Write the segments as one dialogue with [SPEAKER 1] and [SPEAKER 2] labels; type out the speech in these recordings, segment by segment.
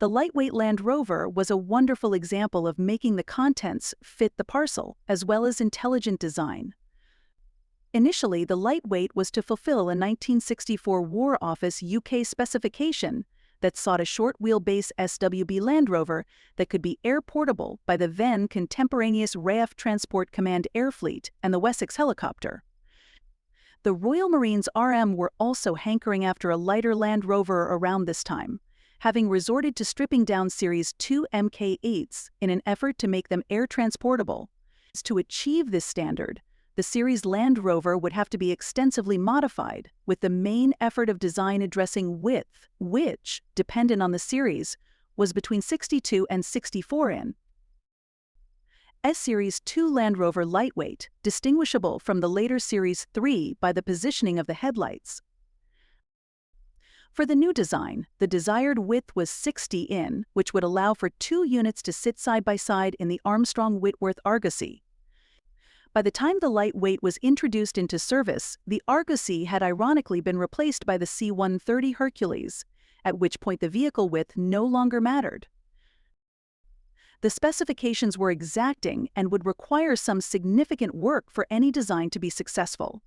[SPEAKER 1] The Lightweight Land Rover was a wonderful example of making the contents fit the parcel, as well as intelligent design. Initially, the lightweight was to fulfill a 1964 War Office UK specification that sought a short-wheelbase SWB Land Rover that could be air-portable by the then contemporaneous RAF Transport Command Air Fleet and the Wessex helicopter. The Royal Marines RM were also hankering after a lighter Land Rover around this time, having resorted to stripping down Series 2 Mk8s in an effort to make them air-transportable. To achieve this standard, the series Land Rover would have to be extensively modified, with the main effort of design addressing width, which, dependent on the series, was between 62 and 64 in. S-Series 2 Land Rover lightweight, distinguishable from the later Series 3 by the positioning of the headlights. For the new design, the desired width was 60 in, which would allow for 2 units to sit side by side in the Armstrong-Whitworth Argosy. By the time the lightweight was introduced into service, the Argosy had ironically been replaced by the C-130 Hercules, at which point the vehicle width no longer mattered. The specifications were exacting and would require some significant work for any design to be successful.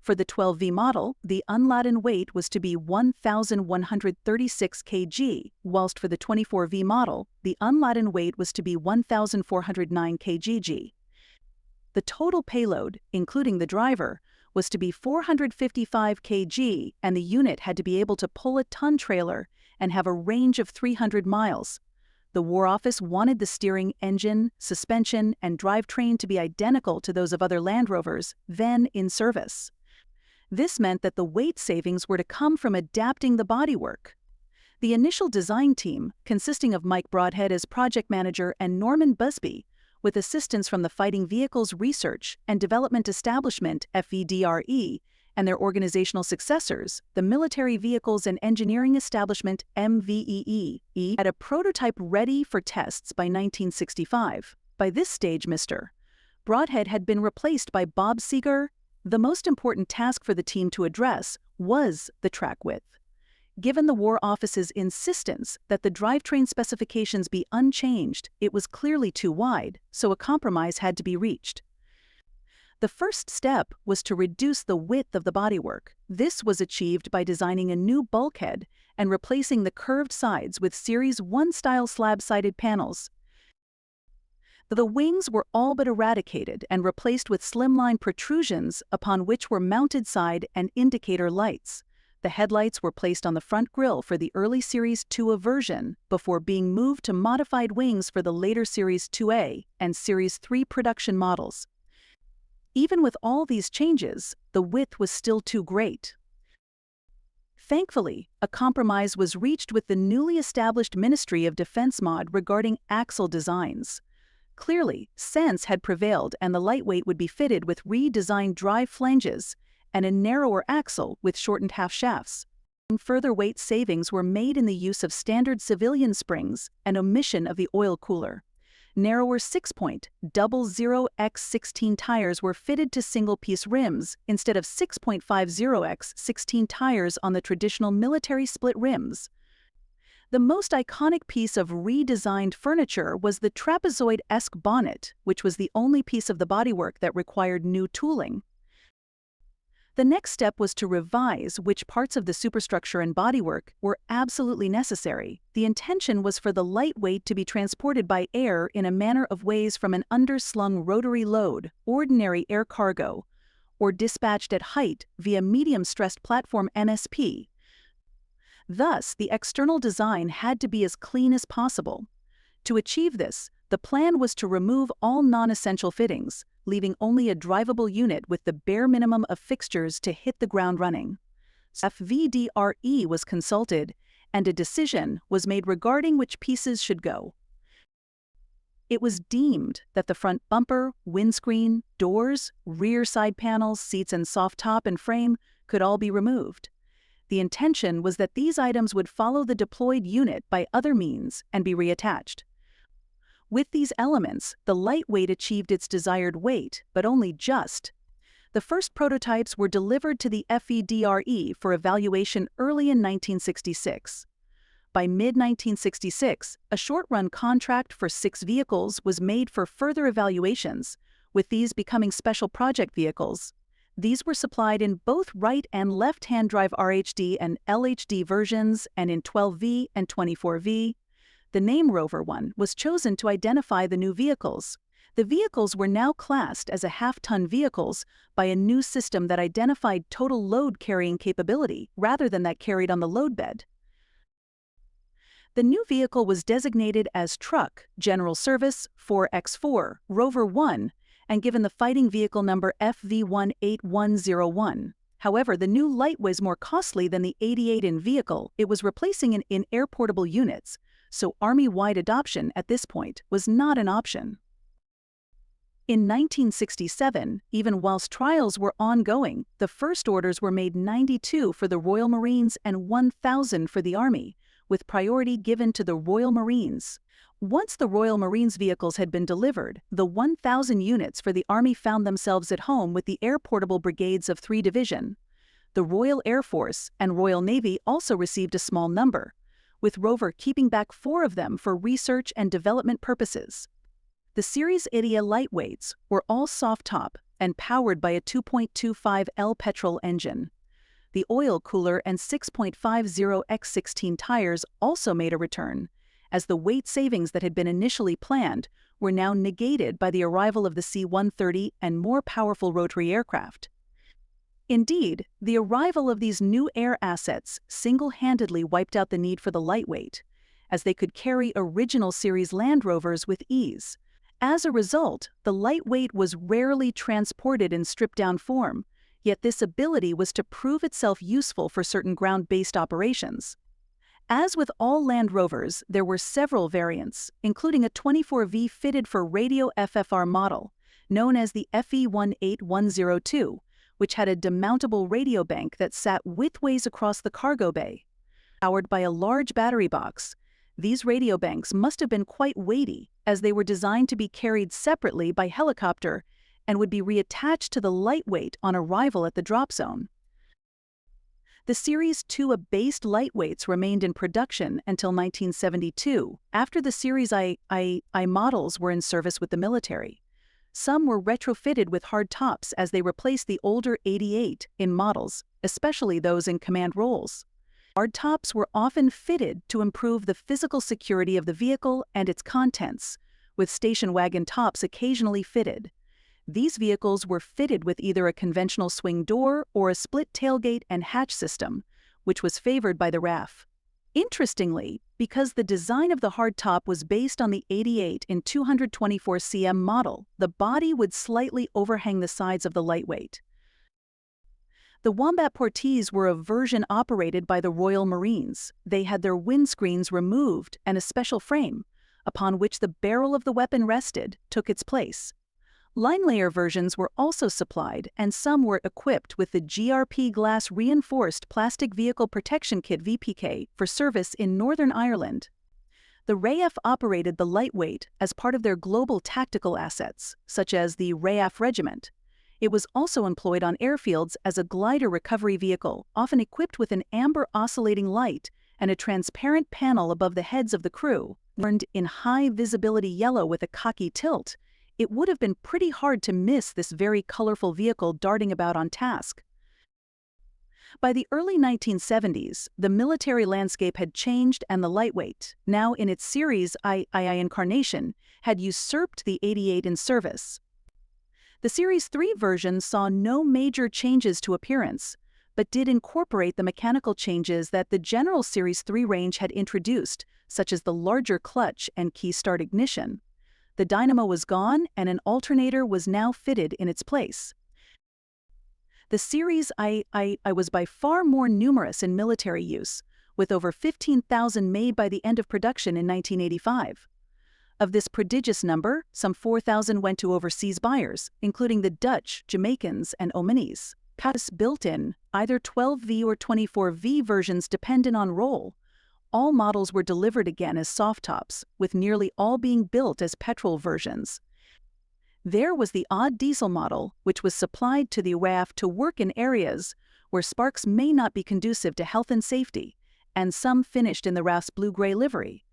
[SPEAKER 1] For the 12V model, the unladen weight was to be 1,136 kg, whilst for the 24V model, the unladen weight was to be 1,409 kg. The total payload, including the driver, was to be 455 kg, and the unit had to be able to pull a ton trailer and have a range of 300 miles. The War Office wanted the steering, engine, suspension, and drivetrain to be identical to those of other Land Rovers then in service. This meant that the weight savings were to come from adapting the bodywork. The initial design team, consisting of Mike Broadhead as project manager and Norman Busby, with assistance from the Fighting Vehicles Research and Development Establishment (FVDRE) and their organizational successors, the Military Vehicles and Engineering Establishment (MVEE), had a prototype ready for tests by 1965. By this stage, Mr. Broadhead had been replaced by Bob Seeger. The most important task for the team to address was the track width. Given the War Office's insistence that the drivetrain specifications be unchanged, it was clearly too wide, so a compromise had to be reached. The first step was to reduce the width of the bodywork. This was achieved by designing a new bulkhead and replacing the curved sides with Series 1 style slab-sided panels. The wings were all but eradicated and replaced with slimline protrusions upon which were mounted side and indicator lights. The headlights were placed on the front grille for the early Series 2A version before being moved to modified wings for the later Series 2A and Series 3 production models. Even with all these changes, the width was still too great. Thankfully, a compromise was reached with the newly established Ministry of Defense MOD regarding axle designs. Clearly, sense had prevailed and the lightweight would be fitted with redesigned drive flanges and a narrower axle with shortened half shafts. Further weight savings were made in the use of standard civilian springs and omission of the oil cooler. Narrower 6-point, 00x16 tires were fitted to single-piece rims instead of 6.50x16 tires on the traditional military split rims. The most iconic piece of redesigned furniture was the trapezoid-esque bonnet, which was the only piece of the bodywork that required new tooling. The next step was to revise which parts of the superstructure and bodywork were absolutely necessary. The intention was for the lightweight to be transported by air in a manner of ways from an underslung rotary load, ordinary air cargo, or dispatched at height via medium-stressed platform MSP. Thus, the external design had to be as clean as possible. To achieve this, the plan was to remove all non-essential fittings, leaving only a drivable unit with the bare minimum of fixtures to hit the ground running. FVDRE was consulted, and a decision was made regarding which pieces should go. It was deemed that the front bumper, windscreen, doors, rear side panels, seats and soft top and frame could all be removed. The intention was that these items would follow the deployed unit by other means and be reattached. With these elements, the lightweight achieved its desired weight, but only just. The first prototypes were delivered to the FVDRE for evaluation early in 1966. By mid-1966, a short-run contract for 6 vehicles was made for further evaluations, with these becoming special project vehicles. These were supplied in both right and left-hand drive RHD and LHD versions and in 12V and 24V. The name Rover 1 was chosen to identify the new vehicles. The vehicles were now classed as a half-ton vehicles by a new system that identified total load carrying capability rather than that carried on the load bed. The new vehicle was designated as Truck General Service 4x4 Rover 1 and given the fighting vehicle number FV18101. However, the new light was more costly than the 88-in vehicle it was replacing in air-portable units, so Army-wide adoption at this point was not an option. In 1967, even whilst trials were ongoing, the first orders were made 92 for the Royal Marines and 1,000 for the Army, with priority given to the Royal Marines. Once the Royal Marines vehicles had been delivered, the 1,000 units for the Army found themselves at home with the air-portable brigades of 3 Division. The Royal Air Force and Royal Navy also received a small number, with Rover keeping back 4 of them for research and development purposes. The Series 80 lightweights were all soft-top and powered by a 2.25L petrol engine. The oil cooler and 6.50x16 tires also made a return, as the weight savings that had been initially planned were now negated by the arrival of the C-130 and more powerful rotary aircraft. Indeed, the arrival of these new air assets single-handedly wiped out the need for the lightweight, as they could carry original series Land Rovers with ease. As a result, the lightweight was rarely transported in stripped-down form, yet this ability was to prove itself useful for certain ground-based operations. As with all Land Rovers, there were several variants, including a 24V fitted for radio FFR model, known as the FE18102, which had a demountable radio bank that sat widthways across the cargo bay. Powered by a large battery box, these radio banks must have been quite weighty, as they were designed to be carried separately by helicopter and would be reattached to the lightweight on arrival at the drop zone. The Series 2A-based lightweights remained in production until 1972, after the Series I models were in service with the military. Some were retrofitted with hard tops as they replaced the older 88-in models, especially those in command roles. Hard tops were often fitted to improve the physical security of the vehicle and its contents, with station wagon tops occasionally fitted. These vehicles were fitted with either a conventional swing door or a split tailgate and hatch system, which was favored by the RAF. Interestingly, because the design of the hardtop was based on the 88 in 224 cm model, the body would slightly overhang the sides of the lightweight. The Wombat Portees were a version operated by the Royal Marines. They had their windscreens removed and a special frame, upon which the barrel of the weapon rested, took its place. Line layer versions were also supplied, and some were equipped with the GRP Glass Reinforced Plastic Vehicle Protection Kit VPK for service in Northern Ireland. The RAF operated the lightweight as part of their global tactical assets, such as the RAF Regiment. It was also employed on airfields as a glider recovery vehicle, often equipped with an amber oscillating light and a transparent panel above the heads of the crew. Burned in high visibility yellow with a cocky tilt, it would have been pretty hard to miss this very colorful vehicle darting about on task. By the early 1970s, the military landscape had changed and the lightweight, now in its Series II incarnation, had usurped the 88 in service. The Series 3 version saw no major changes to appearance, but did incorporate the mechanical changes that the general Series 3 range had introduced, such as the larger clutch and key start ignition. The dynamo was gone and an alternator was now fitted in its place. The Series I was by far more numerous in military use, with over 15,000 made by the end of production in 1985. Of this prodigious number, some 4,000 went to overseas buyers, including the Dutch, Jamaicans, and Omanis. Built-in, either 12V or 24V versions dependent on role. All models were delivered again as soft-tops, with nearly all being built as petrol versions. There was the odd diesel model, which was supplied to the RAF to work in areas where sparks may not be conducive to health and safety, and some finished in the RAF's blue-gray livery.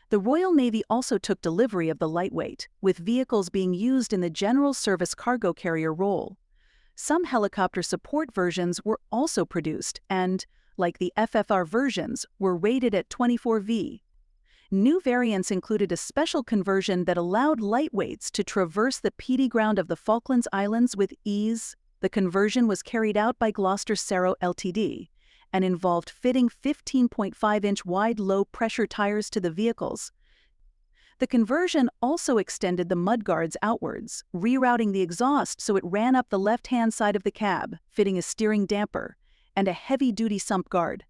[SPEAKER 1] The Royal Navy also took delivery of the Lightweight, with vehicles being used in the general service cargo carrier role. Some helicopter support versions were also produced and, like the FFR versions, were rated at 24V. New variants included a special conversion that allowed lightweights to traverse the peaty ground of the Falklands Islands with ease. The conversion was carried out by Gloucester Cerro Ltd. And involved fitting 15.5-inch wide low-pressure tires to the vehicles. The conversion also extended the mudguards outwards, rerouting the exhaust so it ran up the left-hand side of the cab, fitting a steering damper, and a heavy-duty sump guard.